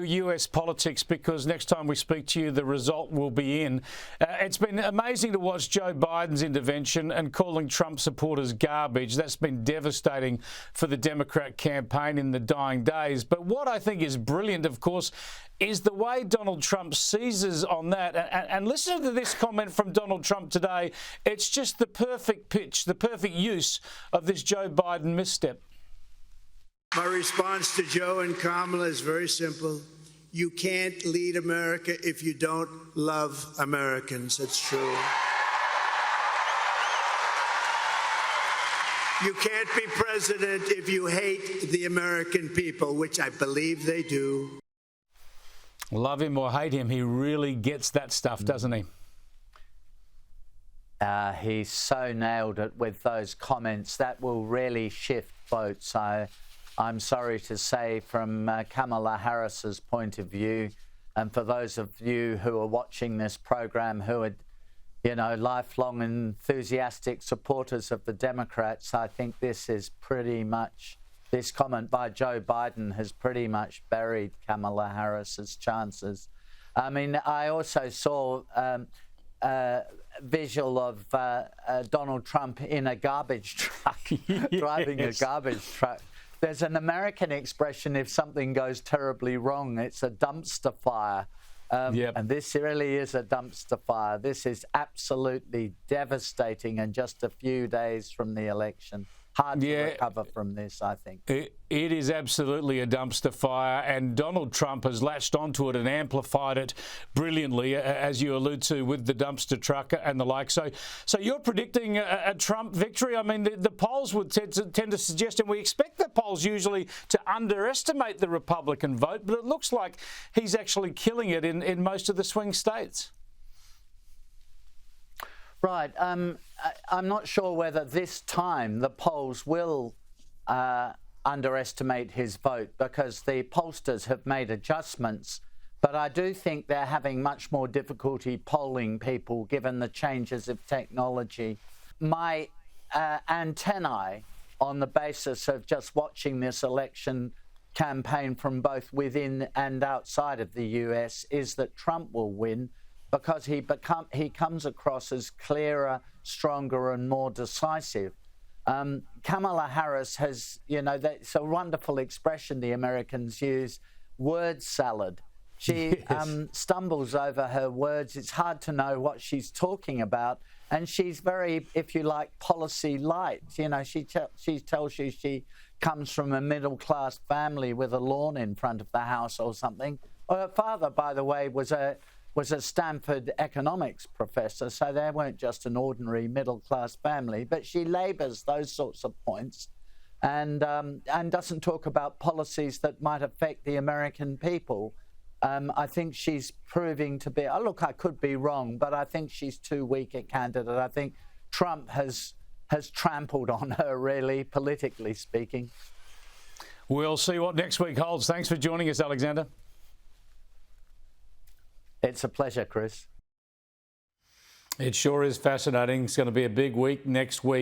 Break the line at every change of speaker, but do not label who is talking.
US politics, because next time we speak to you, the result will be in. It's been amazing to watch Joe Biden's intervention and calling Trump supporters garbage. That's been devastating for the Democrat campaign in the dying days. But what I think is brilliant, of course, is the way Donald Trump seizes on that. And listen to this comment from Donald Trump today. It's just the perfect pitch, the perfect use of this Joe Biden misstep.
My response to Joe and Kamala is very simple. You can't lead America if you don't love Americans. That's true. You can't be president if you hate the American people, which I believe they do.
Love him or hate him, he really gets that stuff, doesn't he?
He so nailed it with those comments. That will really shift votes. I'm sorry to say, from Kamala Harris's point of view, and for those of you who are watching this program who are, lifelong enthusiastic supporters of the Democrats, I think this comment by Joe Biden has pretty much buried Kamala Harris's chances. I mean, I also saw a visual of Donald Trump in a garbage truck, driving a garbage truck. There's an American expression: if something goes terribly wrong, it's a dumpster fire. And this really is a dumpster fire. This is absolutely devastating, and just a few days from the election. Hard to recover from this, I think.
It is absolutely a dumpster fire, and Donald Trump has latched onto it and amplified it brilliantly, as you allude to, with the dumpster truck and the like. So you're predicting a Trump victory? I mean, the polls would tend to suggest, and we expect the polls usually to underestimate the Republican vote, but it looks like he's actually killing it in most of the swing states.
Right. I'm not sure whether this time the polls will underestimate his vote, because the pollsters have made adjustments. But I do think they're having much more difficulty polling people given the changes of technology. My antennae, on the basis of just watching this election campaign from both within and outside of the US, is that Trump will win, because he comes across as clearer, stronger, and more decisive. Kamala Harris has, that's a wonderful expression the Americans use, word salad. She stumbles over her words. It's hard to know what she's talking about. And she's very, if you like, policy light. She tells you she comes from a middle-class family with a lawn in front of the house or something. Her father, by the way, was a Stanford economics professor, so they weren't just an ordinary middle-class family. But she labours those sorts of points and doesn't talk about policies that might affect the American people. I think she's proving to be, look, I could be wrong, but I think she's too weak a candidate. I think Trump has trampled on her, really, politically speaking.
We'll see what next week holds. Thanks for joining us, Alexander.
It's a pleasure, Chris.
It sure is fascinating. It's going to be a big week next week.